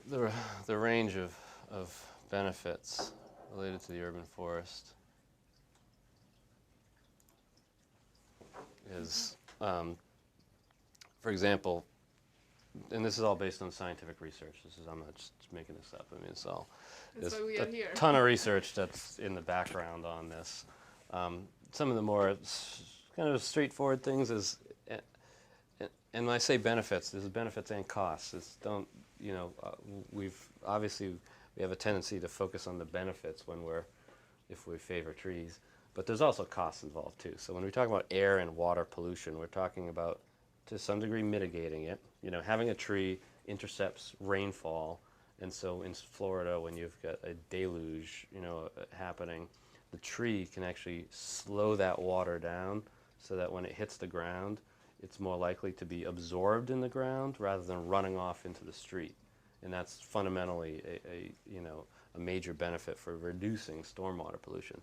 the range of benefits related to the urban forest is, for example, and this is all based on scientific research. I'm not just making this up. I mean, it's all, That's there's why we are a here. ton of research that's in the background on this. Some of the more kind of straightforward things is, and when I say benefits, there's benefits and costs. It's don't, you know, we've obviously we have a tendency to focus on the benefits if we favor trees, but there's also costs involved too. So when we talk about air and water pollution, we're talking about, to some degree, mitigating it. You know, having a tree intercepts rainfall, and so in Florida, when you've got a deluge, you know, happening, the tree can actually slow that water down so that when it hits the ground, it's more likely to be absorbed in the ground rather than running off into the street. And that's fundamentally a major benefit for reducing stormwater pollution.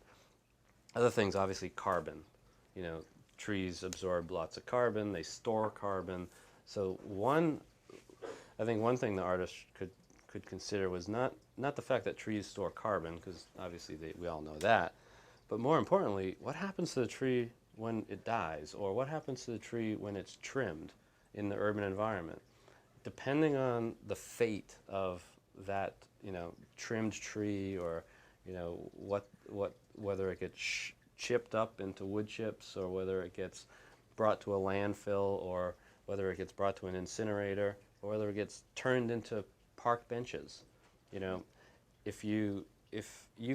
Other things, obviously, carbon. You know, trees absorb lots of carbon, they store carbon. So I think one thing the artist could consider was not the fact that trees store carbon, because obviously we all know that, but more importantly, what happens to the tree when it dies, or what happens to the tree when it's trimmed in the urban environment? Depending on the fate of that, you know, trimmed tree, or, you know, whether it gets chipped up into wood chips, or whether it gets brought to a landfill, or whether it gets brought to an incinerator, or whether it gets turned into park benches. You know, if you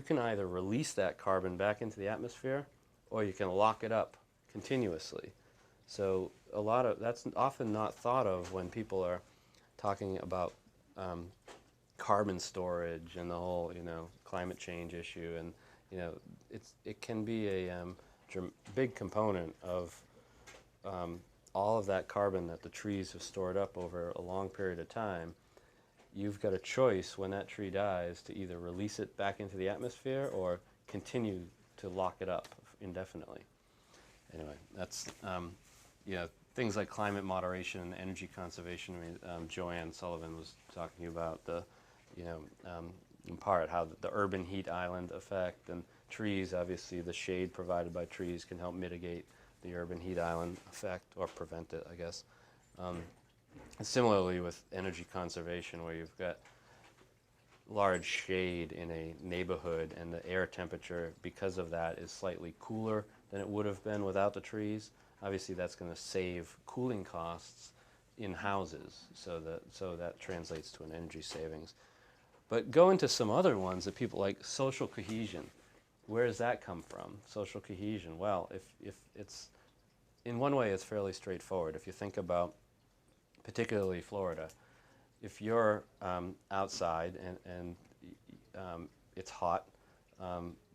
can either release that carbon back into the atmosphere, or you can lock it up continuously. So that's often not thought of when people are talking about carbon storage and the whole, you know, climate change issue. And, you know, it can be a big component of all of that carbon that the trees have stored up over a long period of time. You've got a choice when that tree dies to either release it back into the atmosphere or continue to lock it up indefinitely. Anyway, that's, you know, things like climate moderation and energy conservation. I mean, Joanne Sullivan was talking about the, you know, in part how the urban heat island effect, and trees, obviously the shade provided by trees can help mitigate the urban heat island effect, or prevent it, I guess. Similarly with energy conservation, where you've got large shade in a neighborhood and the air temperature because of that is slightly cooler than it would have been without the trees, obviously that's going to save cooling costs in houses, so that translates to an energy savings. But go into some other ones that people like. Social cohesion. Where does that come from? Social cohesion. Well, if it's, in one way it's fairly straightforward. If you think about particularly Florida, if you're outside and it's hot,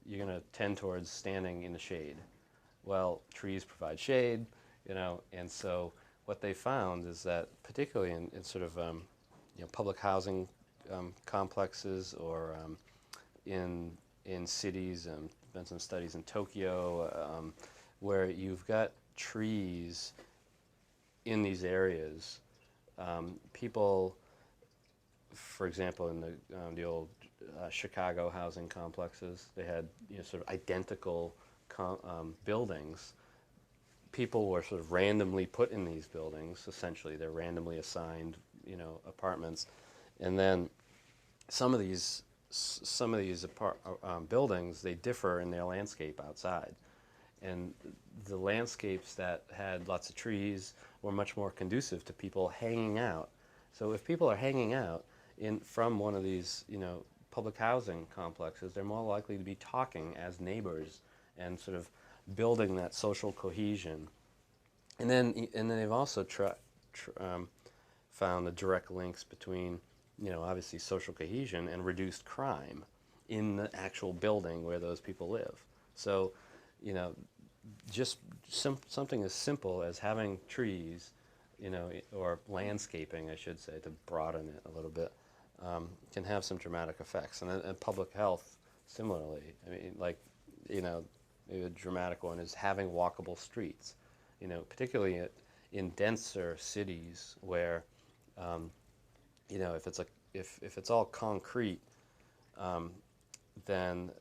you're going to tend towards standing in the shade. Well, trees provide shade, you know, and so what they found is that particularly in sort of you know, public housing complexes, or in cities, been some studies in Tokyo where you've got trees in these areas. People, for example, in the old Chicago housing complexes, they had, you know, sort of identical buildings. People were sort of randomly put in these buildings. Essentially, they're randomly assigned, you know, apartments, and then some of these buildings, they differ in their landscape outside, and the landscapes that had lots of trees were much more conducive to people hanging out. So if people are hanging out from one of these, you know, public housing complexes, they're more likely to be talking as neighbors and sort of building that social cohesion. And then they've also found the direct links between, you know, obviously social cohesion and reduced crime in the actual building where those people live. So, you know, just something as simple as having trees, you know, or landscaping, I should say, to broaden it a little bit, can have some dramatic effects. And public health, similarly. I mean, like, you know, maybe a dramatic one is having walkable streets. You know, particularly in denser cities where, you know, if it's if it's all concrete, then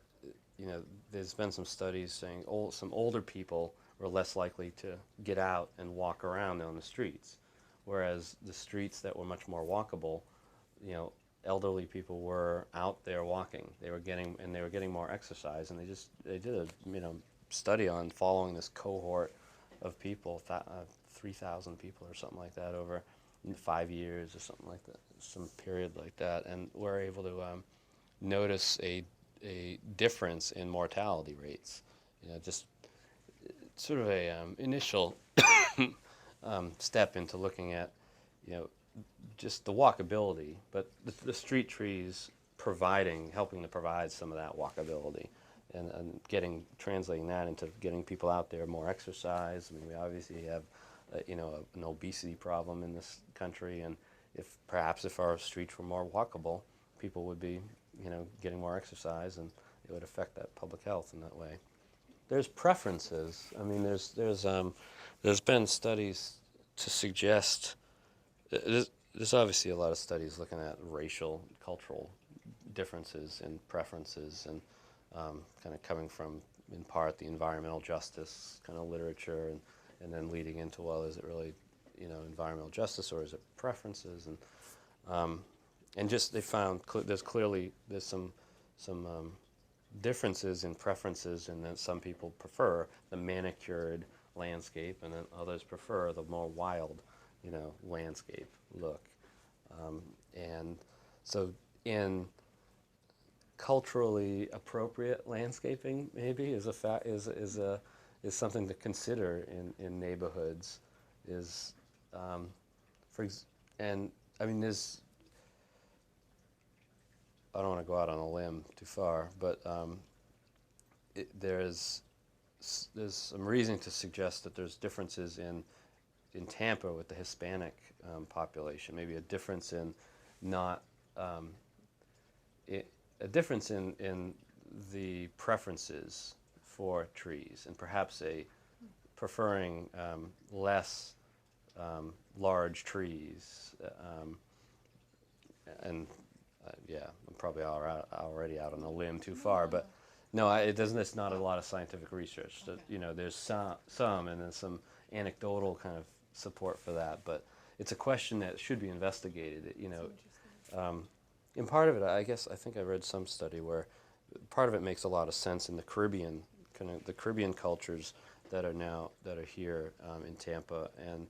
there's been some studies saying some older people were less likely to get out and walk around on the streets, whereas the streets that were much more walkable, elderly people were out there walking. They were getting more exercise, and they did a study on following this cohort of people, 3,000 people or something like that over 5 years or something like that, some period like that, and we're able to notice a difference in mortality rates. Just sort of a initial step into looking at, just the walkability, but the street trees helping to provide some of that walkability, and translating that into getting people out there, more exercise. I mean, we obviously have, an obesity problem in this country, and perhaps if our streets were more walkable, people would be, getting more exercise, and it would affect that public health in that way. There's preferences. I mean, there's been studies to suggest. There's obviously a lot of studies looking at racial, cultural differences and preferences, and kind of coming from, in part, the environmental justice kind of literature, and then leading into, well, is it really, environmental justice, or is it preferences? And just they found there's some differences in preferences, and then some people prefer the manicured landscape, and then others prefer the more wild, landscape look. And so in culturally appropriate landscaping, maybe is something to consider in neighborhoods. And I mean, I don't want to go out on a limb too far, but there's some reason to suggest that there's differences in Tampa with the Hispanic population. Maybe a difference in a difference in the preferences for trees, and perhaps preferring less large trees. Yeah, I'm probably already out on a limb too far, but no, it doesn't. It's not a lot of scientific research. That, there's some, and then some anecdotal kind of support for that, but it's a question that should be investigated. And part of it, I think I read some study where part of it makes a lot of sense in the Caribbean, the Caribbean cultures that are here in Tampa, and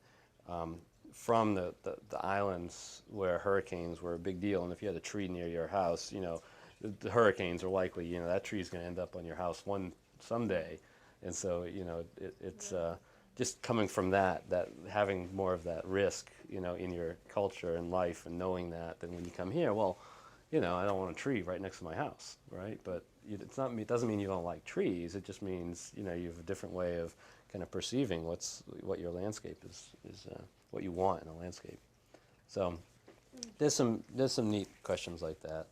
from the islands where hurricanes were a big deal, and if you had a tree near your house, the hurricanes are likely, that tree is going to end up on your house someday, and so it's just coming from that having more of that risk, in your culture and life, and knowing that, then when you come here, well, I don't want a tree right next to my house, right? But it doesn't mean you don't like trees. It just means you have a different way of kind of perceiving what your landscape is what you want in a landscape. So there's some neat questions like that.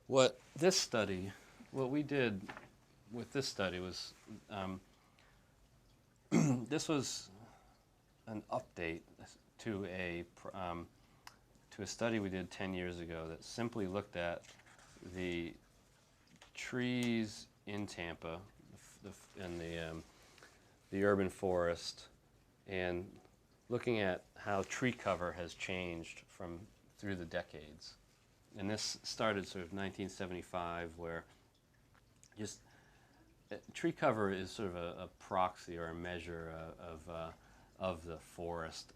What we did with this study was this was an update to a study we did 10 years ago that simply looked at the trees in Tampa and the urban forest, and looking at how tree cover has changed through the decades. And this started sort of 1975, where just tree cover is sort of a proxy or a measure of the forest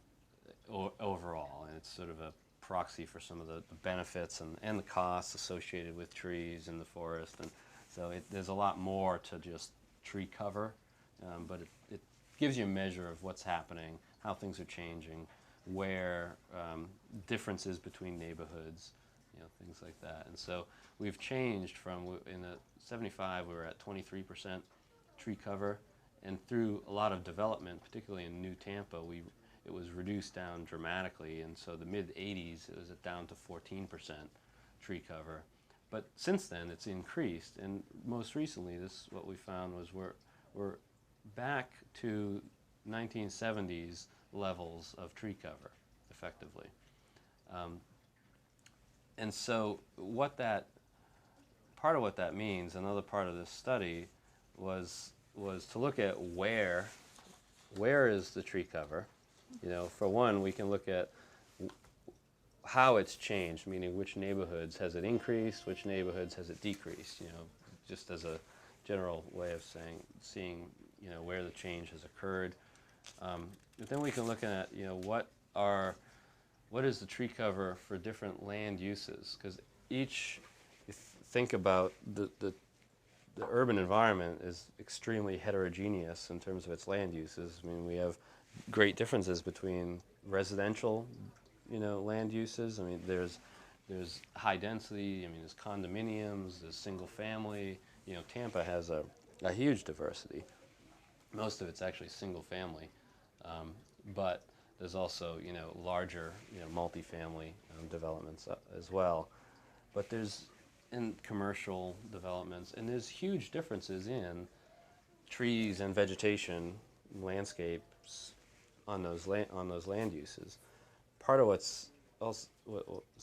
overall, and it's sort of a proxy for some of the benefits and the costs associated with trees in the forest. And so there's a lot more to just tree cover, but it gives you a measure of what's happening, how things are changing, where differences between neighborhoods, things like that. And so we've changed in the 75 we were at 23% tree cover, and through a lot of development, particularly in New Tampa, it was reduced down dramatically, and so the mid-80s it was down to 14% tree cover. But since then it's increased, and most recently what we found was we're back to 1970s levels of tree cover, effectively. And so part of what that means, another part of this study was to look at where is the tree cover. For one, we can look at how it's changed, meaning which neighborhoods has it increased, which neighborhoods has it decreased, just as a general way of seeing where the change has occurred. But then we can look at, what is the tree cover for different land uses? Because if you think about the urban environment is extremely heterogeneous in terms of its land uses. I mean, we have great differences between residential, land uses. I mean, there's high density. I mean, there's condominiums. There's single family. Tampa has a huge diversity. Most of it's actually single family, but there's also larger multifamily developments as well. But there's in commercial developments, and there's huge differences in trees and vegetation, landscapes on those land uses. Part of what's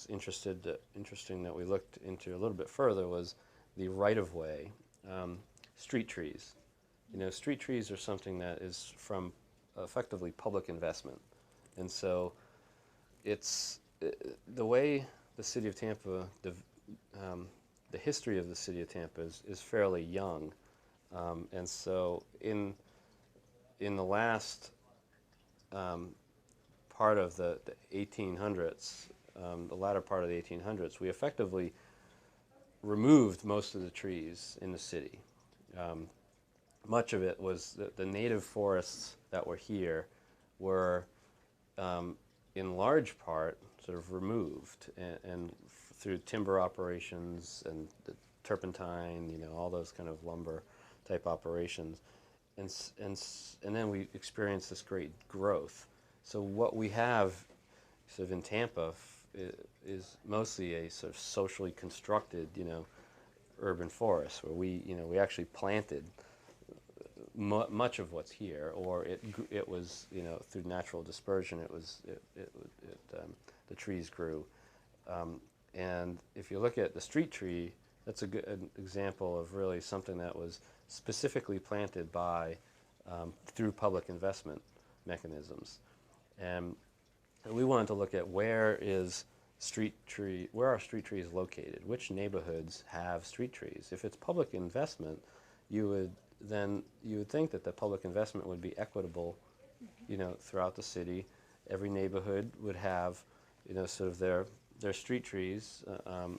interesting that we looked into a little bit further was the right-of-way, street trees. Street trees are something that is from effectively public investment, and so it's the way the city of Tampa. The history of the city of Tampa is fairly young, and so in the last part of the 1800s, the latter part of the 1800s, we effectively removed most of the trees in the city. Much of it was the native forests that were here were in large part sort of removed and through timber operations and the turpentine, all those kind of lumber type operations, and then we experienced this great growth. So what we have sort of in Tampa is mostly a sort of socially constructed, urban forest where we actually planted much of what's here, or it was through natural dispersion. The trees grew. And if you look at the street tree, that's a good example of really something that was specifically planted through public investment mechanisms. And we wanted to look at where are street trees located? Which neighborhoods have street trees? If it's public investment, you would think that the public investment would be equitable, throughout the city. Every neighborhood would have, sort of their street trees,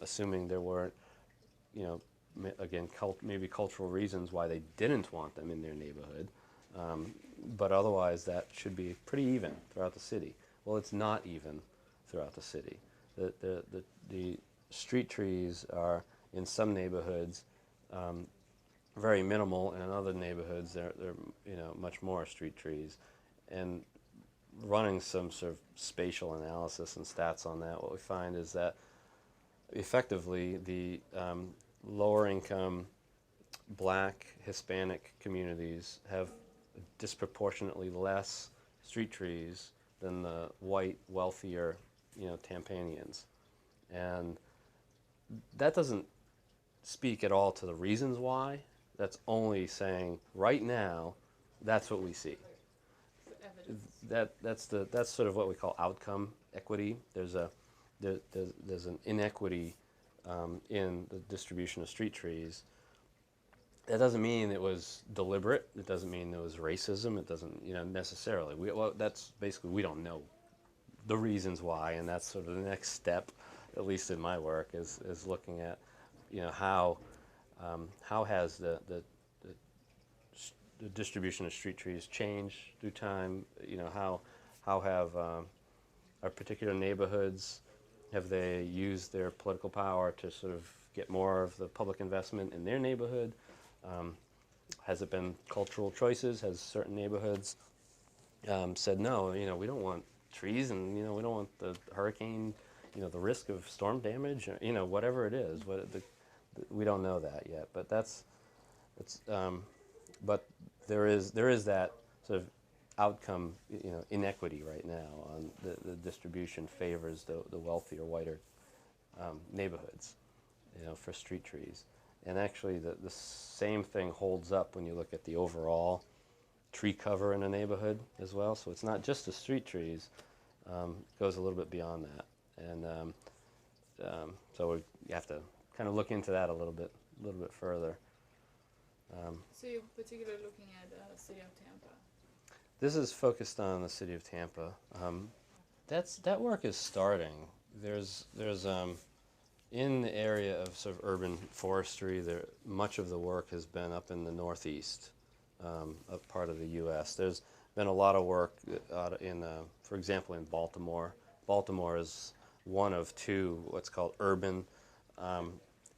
assuming there weren't, again, maybe cultural reasons why they didn't want them in their neighborhood. But otherwise, that should be pretty even throughout the city. Well, it's not even throughout the city. The street trees are, in some neighborhoods, very minimal, and in other neighborhoods, they're much more street trees. And running some sort of spatial analysis and stats on that, what we find is that effectively the lower income Black, Hispanic communities have disproportionately less street trees than the white, wealthier, Tampanians. And that doesn't speak at all to the reasons why. That's only saying right now, that's what we see. That's sort of what we call outcome equity. There's an inequity in the distribution of street trees. That doesn't mean it was deliberate. It doesn't mean there was racism. It doesn't, necessarily. That's basically, we don't know the reasons why, and that's sort of the next step, at least in my work, is looking at, how has the distribution of street trees changed through time. How have our particular neighborhoods, have they used their political power to sort of get more of the public investment in their neighborhood? Has it been cultural choices? Has certain neighborhoods said, no, we don't want trees, and we don't want the hurricane, the risk of storm damage, whatever it is. We don't know that yet, but but there is that sort of outcome, inequity right now. On the distribution favors the wealthier, whiter neighborhoods, for street trees. And actually, the same thing holds up when you look at the overall tree cover in a neighborhood as well. So it's not just the street trees; it goes a little bit beyond that. And so you have to kind of look into that a little bit further. So you're particularly looking at the city of Tampa. This is focused on the city of Tampa. That work is starting. There's in the area of sort of urban forestry, much of the work has been up in the northeast, of part of the U.S. There's been a lot of work for example, in Baltimore. Baltimore is one of two what's called urban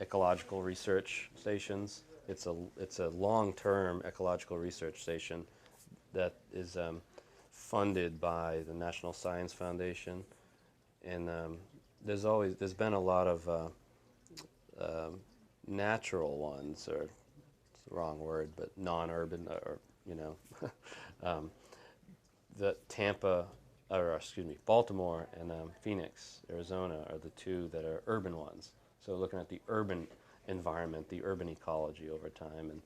ecological research stations. It's a long-term ecological research station that is funded by the National Science Foundation, and there's been a lot of natural ones, or it's the wrong word, but non-urban, or Baltimore and Phoenix, Arizona are the two that are urban ones. So looking at the urban environment, the urban ecology over time, and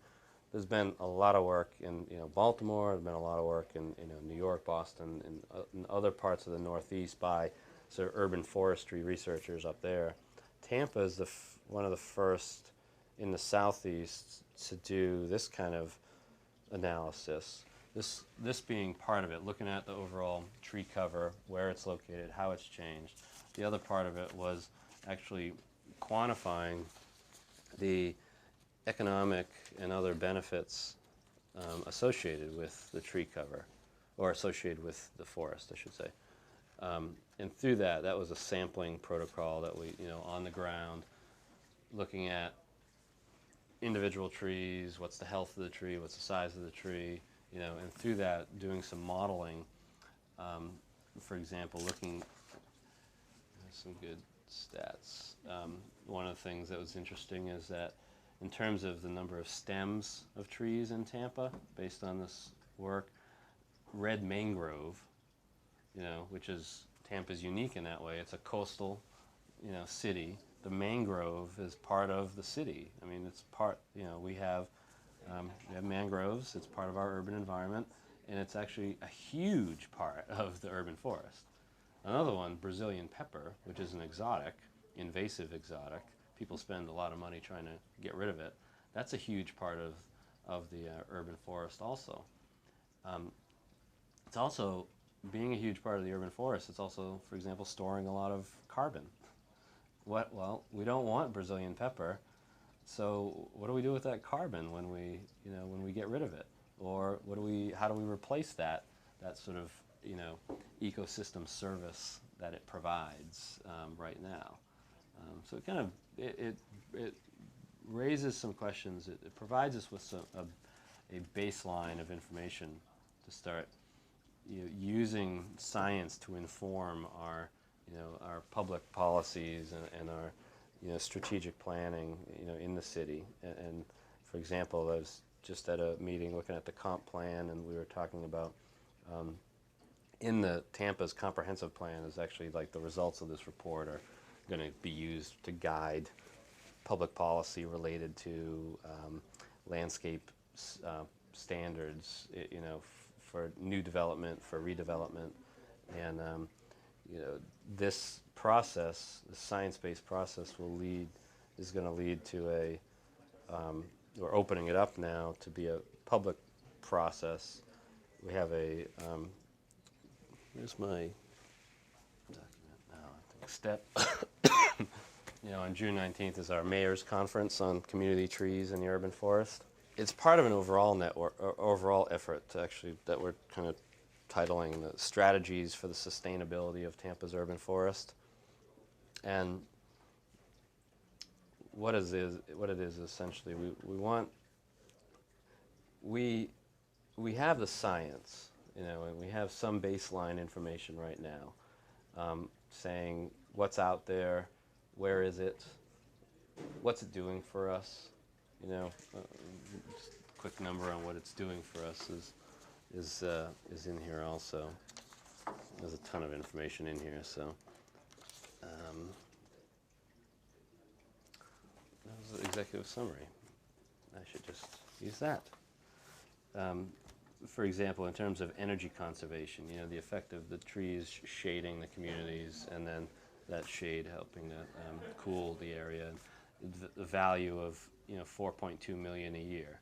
there's been a lot of work in Baltimore. There's been a lot of work in New York, Boston, and in other parts of the Northeast by sort of urban forestry researchers up there. Tampa is one of the first in the Southeast to do this kind of analysis. This being part of it, looking at the overall tree cover, where it's located, how it's changed. The other part of it was actually quantifying the economic and other benefits associated with the tree cover, or associated with the forest, I should say. And through that was a sampling protocol that we, on the ground, looking at individual trees, what's the health of the tree, what's the size of the tree, and through that doing some modeling. For example, looking at some good stats. One of the things that was interesting is that in terms of the number of stems of trees in Tampa, based on this work, red mangrove, which is Tampa's unique in that way. It's a coastal, city. The mangrove is part of the city. I mean, it's part. We have mangroves. It's part of our urban environment, and it's actually a huge part of the urban forest. Another one, Brazilian pepper, which is an exotic, invasive exotic. People spend a lot of money trying to get rid of it. That's a huge part of the urban forest also. It's also, being a huge part of the urban forest, it's also, for example, storing a lot of carbon. Well, we don't want Brazilian pepper, so what do we do with that carbon when we get rid of it? Or how do we replace that sort of, ecosystem service that it provides right now? So it kind of, it raises some questions. It provides us with a baseline of information to start using science to inform our public policies and our strategic planning in the city. And for example, I was just at a meeting looking at the comp plan, and we were talking about in the Tampa's comprehensive plan is actually like the results of this report are going to be used to guide public policy related to landscape standards, for new development, for redevelopment, and this process, the science-based process, is going to lead to we're opening it up now to be a public process. We have here's my document now, I think. Step. On June 19th is our mayor's conference on community trees in the urban forest. It's part of an overall effort to actually, that we're kind of titling the strategies for the sustainability of Tampa's urban forest. And what it is essentially, we have the science, and we have some baseline information right now, saying what's out there, where is it, what's it doing for us. Just a quick number on what it's doing for us is, is in here also. There's a ton of information in here, so. That was the executive summary. I should just use that. For example, in terms of energy conservation, you know, the effect of the trees shading the communities, and then that shade helping to cool the area. The value of, you know, 4.2 million a year,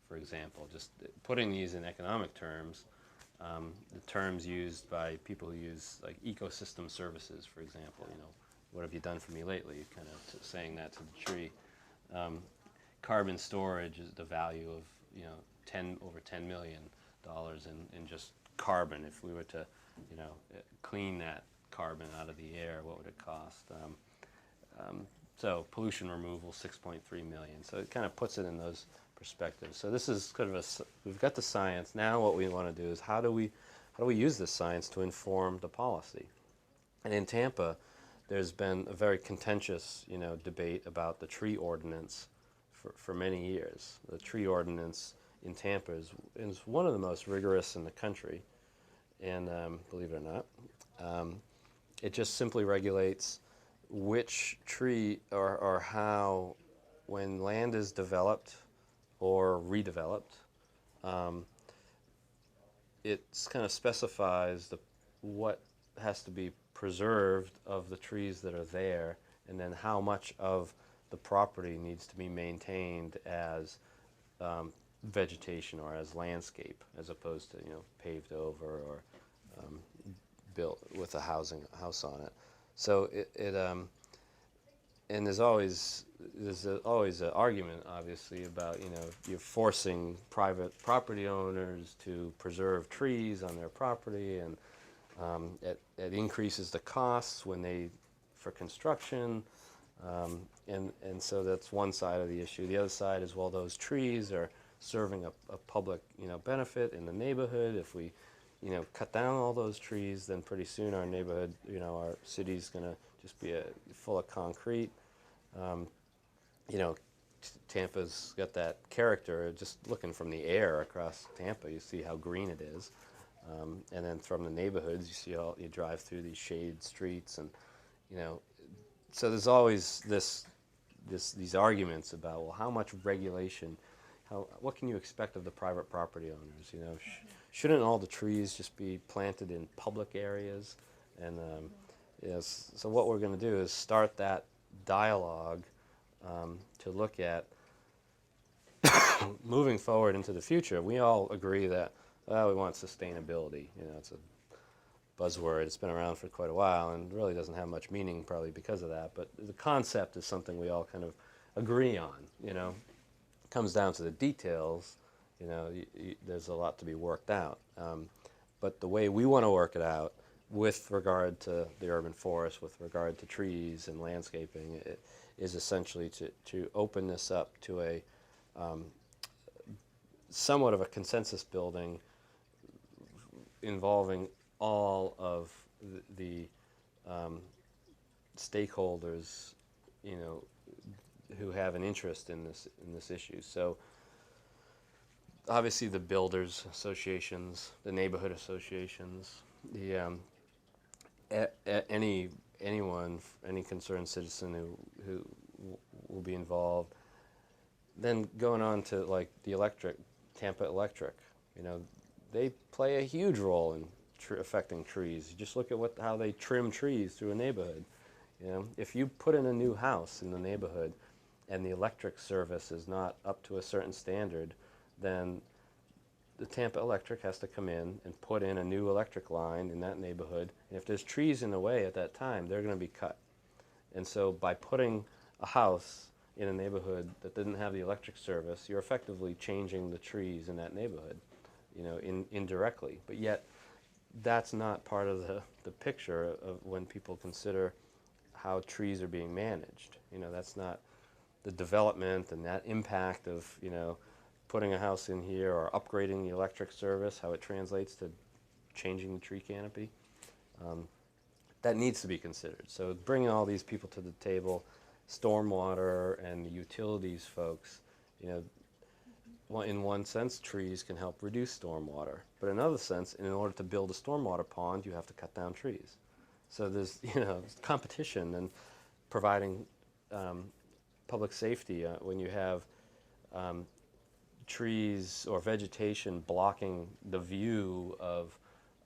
for example. Just putting these in economic terms, the terms used by people who use like ecosystem services, for example. You know, what have you done for me lately? Kind of saying that to the tree. Carbon storage is the value of, you know, over $10 million in just carbon. If we were to, you know, clean that carbon out of the air, what would it cost? So pollution removal, 6.3 million. So it kind of puts it in those perspectives. So this is kind of we've got the science. Now what we want to do is how do we use this science to inform the policy? And in Tampa, there's been a very contentious, you know, debate about the tree ordinance for many years. The tree ordinance in Tampa is one of the most rigorous in the country, and believe it or not, it just simply regulates which tree or how, when land is developed or redeveloped, it kind of specifies what has to be preserved of the trees that are there, and then how much of the property needs to be maintained as vegetation or as landscape, as opposed to, you know, paved over or built with a house on it. So and there's always an argument, obviously, about, you know, you're forcing private property owners to preserve trees on their property, and it increases the costs for construction, and so that's one side of the issue. The other side is, well, those trees are serving a public, you know, benefit in the neighborhood. If we, you know, cut down all those trees, then pretty soon our neighborhood, you know, our city's going to just be full of concrete. You know, Tampa's got that character. Just looking from the air across Tampa, you see how green it is. And then from the neighborhoods, you drive through these shade streets, and, you know, so there's always these arguments about, well, how much regulation, what can you expect of the private property owners? You know, shouldn't all the trees just be planted in public areas? And yes, so what we're going to do is start that dialogue to look at moving forward into the future. We all agree that, well, we want sustainability. You know, it's a buzzword. It's been around for quite a while and really doesn't have much meaning, probably because of that. But the concept is something we all kind of agree on. You know, it comes down to the details. You know, there's a lot to be worked out. But the way we want to work it out, with regard to the urban forest, with regard to trees and landscaping, it is essentially to open this up to a somewhat of a consensus building involving all of the stakeholders, you know, who have an interest in this issue. So obviously the builders associations, the neighborhood associations, the anyone, any concerned citizen who will be involved. Then going on to like the Tampa Electric, you know, they play a huge role in affecting trees. You just look at how they trim trees through a neighborhood. You know, if you put in a new house in the neighborhood and the electric service is not up to a certain standard, then the Tampa Electric has to come in and put in a new electric line in that neighborhood. And if there's trees in the way at that time, they're going to be cut. And so by putting a house in a neighborhood that didn't have the electric service, you're effectively changing the trees in that neighborhood, you know, indirectly. But yet, that's not part of the picture of when people consider how trees are being managed. You know, that's not the development and that impact of, you know, putting a house in here or upgrading the electric service, how it translates to changing the tree canopy. That needs to be considered. So bringing all these people to the table, stormwater and the utilities folks, you know, in one sense, trees can help reduce stormwater. But in another sense, in order to build a stormwater pond, you have to cut down trees. So there's, competition and providing public safety when you have trees or vegetation blocking the view of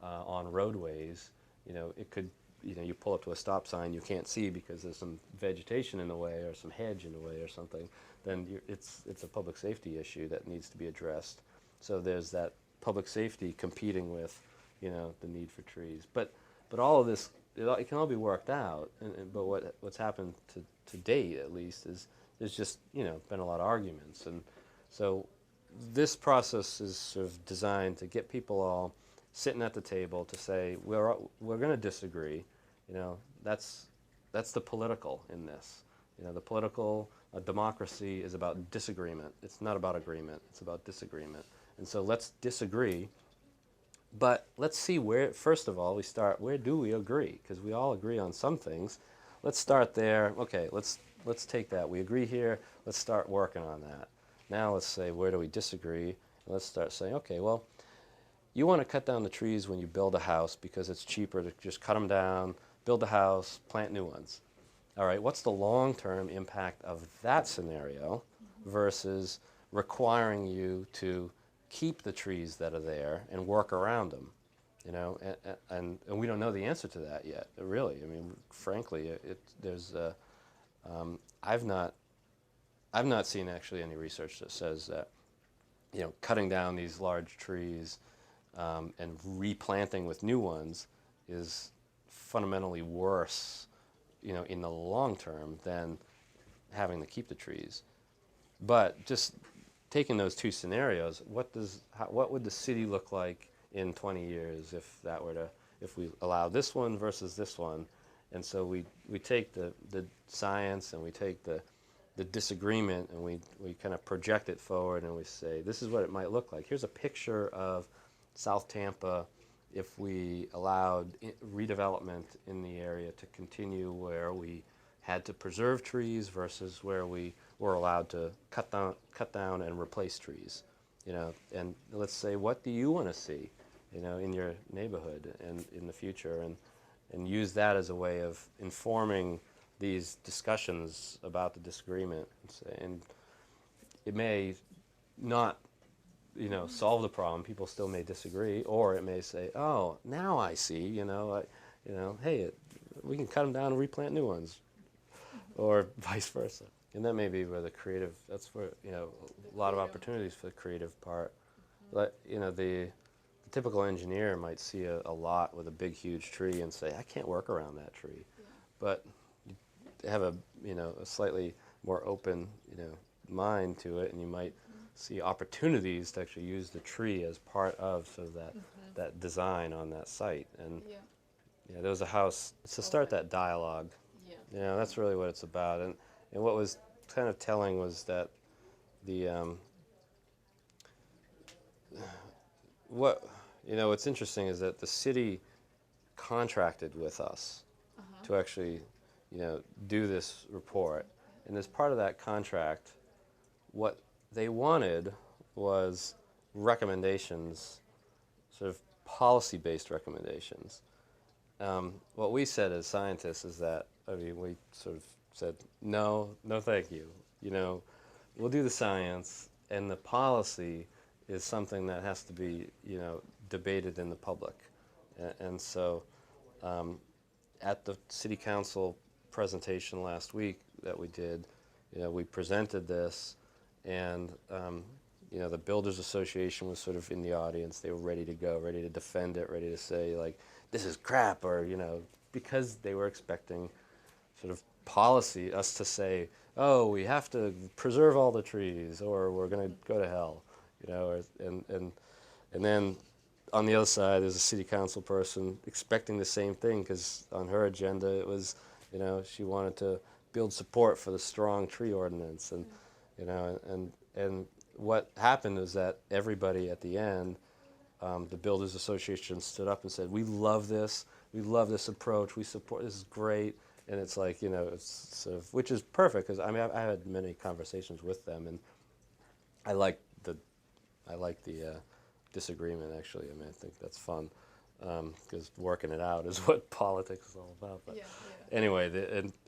on roadways. It could, you pull up to a stop sign you can't see because there's some vegetation in the way or some hedge in the way or something. Then it's a public safety issue that needs to be addressed. So there's that public safety competing with, the need for trees. But all of this, it can all be worked out. But what's happened to date, at least, is there's just been a lot of arguments. And so this process is sort of designed to get people all sitting at the table to say we're going to disagree. That's the political in this. The political democracy is about disagreement. It's not about agreement. It's about disagreement. And so let's disagree. But let's see first of all, where do we agree? Because we all agree on some things. Let's start there. Okay, let's take that. We agree here. Let's start working on that. Now let's say, where do we disagree? Let's start saying, okay, well, you want to cut down the trees when you build a house because it's cheaper to just cut them down, build a house, plant new ones. All right, what's the long-term impact of that scenario versus requiring you to keep the trees that are there and work around them? And we don't know the answer to that yet, really. I mean, frankly, I've not seen actually any research that says that, cutting down these large trees and replanting with new ones is fundamentally worse, in the long term than having to keep the trees. But just taking those two scenarios, what would the city look like in 20 years if we allow this one versus this one? And so we take the science and we take the disagreement and we kind of project it forward and we say, this is what it might look like. Here's a picture of South Tampa if we allowed redevelopment in the area to continue where we had to preserve trees versus where we were allowed to cut down and replace trees. And let's say, what do you want to see, in your neighborhood and in the future, and use that as a way of informing these discussions about the disagreement. And it may not, solve the problem. People still may disagree, or it may say, "Oh, now I see." Hey, we can cut them down and replant new ones, or vice versa. And that may be where that's where a lot of opportunities for the creative part. But the typical engineer might see a lot with a big, huge tree and say, "I can't work around that tree," but you have a slightly more open mind to it, and you might see opportunities to actually use the tree as part of sort of that design on that site. And there was a house to start that dialogue. That's really what it's about. And what was kind of telling was that what's interesting is that the city contracted with us to actually do this report. And as part of that contract, what they wanted was recommendations, sort of policy-based recommendations. What we said as scientists is that, we sort of said, no, thank you. We'll do the science, and the policy is something that has to be, debated in the public. And so at the city council presentation last week that we did, we presented this, and the Builders Association was sort of in the audience. They were ready to go, ready to defend it, ready to say, like, this is crap, or, because they were expecting sort of policy, us to say, oh, we have to preserve all the trees, or we're going to go to hell, and then on the other side, there's a city council person expecting the same thing, because on her agenda it was, she wanted to build support for the strong tree ordinance, and and what happened was that everybody at the end, the Builders Association stood up and said, we love this approach, we support, this is great. And it's like, it's sort of, which is perfect, because I had many conversations with them, and I like I like the disagreement, actually. I mean, I think that's fun, because working it out is what politics is all about. But Yeah. anyway,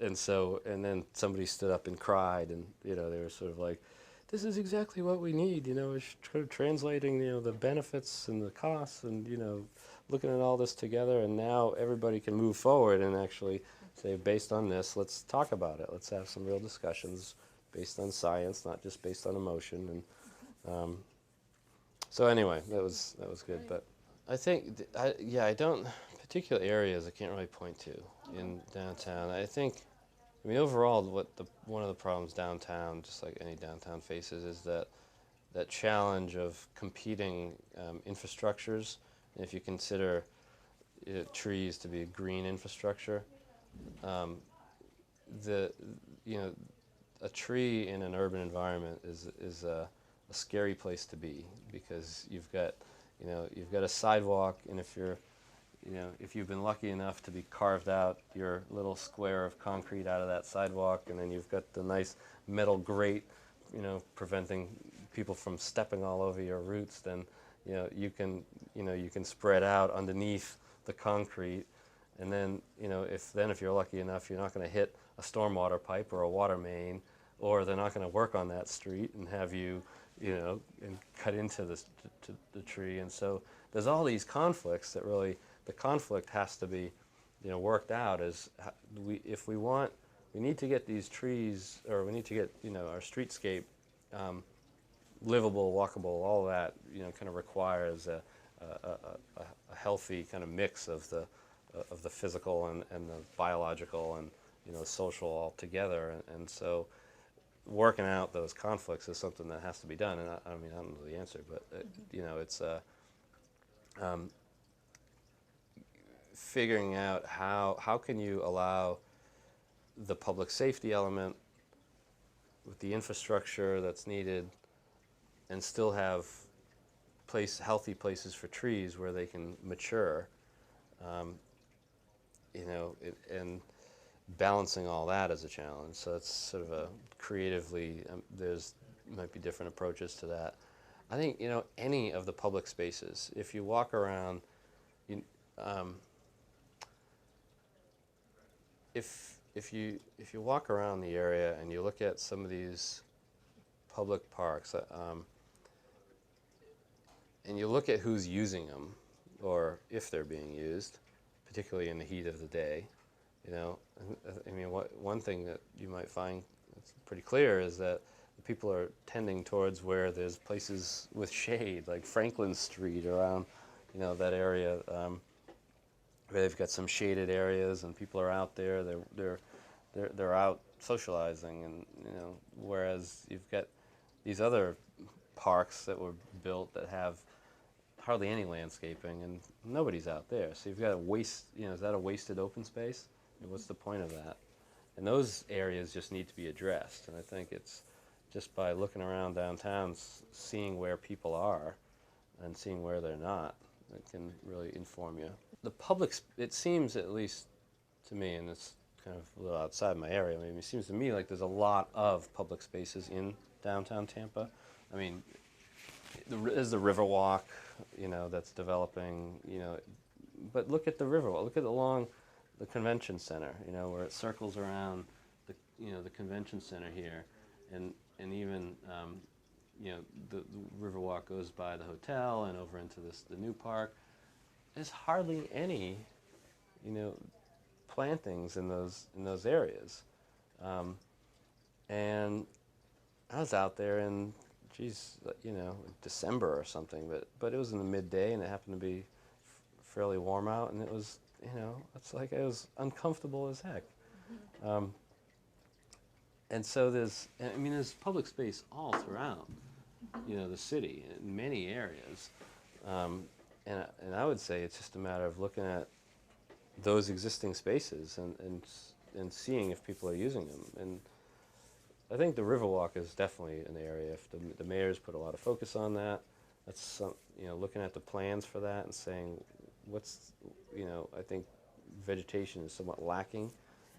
and then somebody stood up and cried, and they were sort of like, this is exactly what we need. It's translating the benefits and the costs, and looking at all this together, and now everybody can move forward and actually say, based on this, let's talk about it. Let's have some real discussions based on science, not just based on emotion. And so anyway, that was good. Right. But I think I don't particular areas I can't really point to in downtown. I mean, overall, one of the problems downtown, just like any downtown faces, is that challenge of competing infrastructures. And if you consider trees to be a green infrastructure, the a tree in an urban environment is a scary place to be, because you've got a sidewalk, and if you've been lucky enough to be carved out your little square of concrete out of that sidewalk, and then you've got the nice metal grate, preventing people from stepping all over your roots, then you can spread out underneath the concrete, and then if you're lucky enough, you're not going to hit a stormwater pipe or a water main, or they're not going to work on that street and have you and cut into the tree. And so there's all these conflicts that really, the conflict has to be worked out. As we need to get these trees, or we need to get our streetscape livable, walkable. All that kind of requires a healthy kind of mix of the physical and the biological and social all together. And so working out those conflicts is something that has to be done. And I mean, I don't know the answer, but it's figuring out how can you allow the public safety element with the infrastructure that's needed, and still have healthy places for trees where they can mature, and balancing all that is a challenge. So it's sort of a creatively, might be different approaches to that. I think any of the public spaces, if you walk around, if you walk around the area and you look at some of these public parks, and you look at who's using them, or if they're being used, particularly in the heat of the day, I mean, one thing that you might find that's pretty clear is that people are tending towards where there's places with shade, like Franklin Street around, that area, where they've got some shaded areas and people are out there. They're out socializing, and whereas you've got these other parks that were built that have hardly any landscaping and nobody's out there. So you've got a waste. Is that a wasted open space? What's the point of that? And those areas just need to be addressed. And I think it's just by looking around downtown, seeing where people are and seeing where they're not, that can really inform you. The public, it seems, at least to me, and it's kind of a little outside my area, I mean, it seems to me like there's a lot of public spaces in downtown Tampa. I mean, there's the Riverwalk, that's developing, but look at the Riverwalk, look at along the convention center, where it circles around the convention center here, and even the Riverwalk goes by the hotel and over into the new park. There's hardly any plantings in those areas, and I was out there in December or something, but it was in the midday and it happened to be fairly warm out, and it was it's like it was uncomfortable as heck. And so there's public space all throughout, the city in many areas, and I would say it's just a matter of looking at those existing spaces and seeing if people are using them. And I think the Riverwalk is definitely an area. If the mayor's put a lot of focus on that, that's looking at the plans for that and saying I think vegetation is somewhat lacking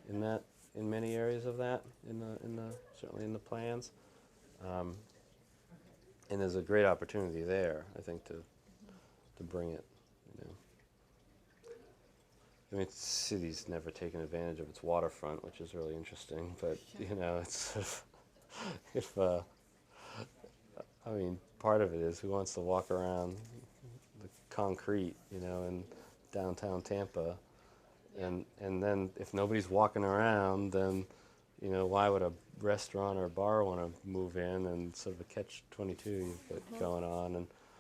in many areas of that, certainly in the plans. And there's a great opportunity there, I think, to bring it, you know. I mean, the city's never taken advantage of its waterfront, which is really interesting, but, you know, it's sort of, if, I mean, part of it is who wants to walk around the concrete, you know, in downtown Tampa, and then if nobody's walking around, then, you know, why would a restaurant or bar want to move in, and sort of a catch-22 you've got going on, and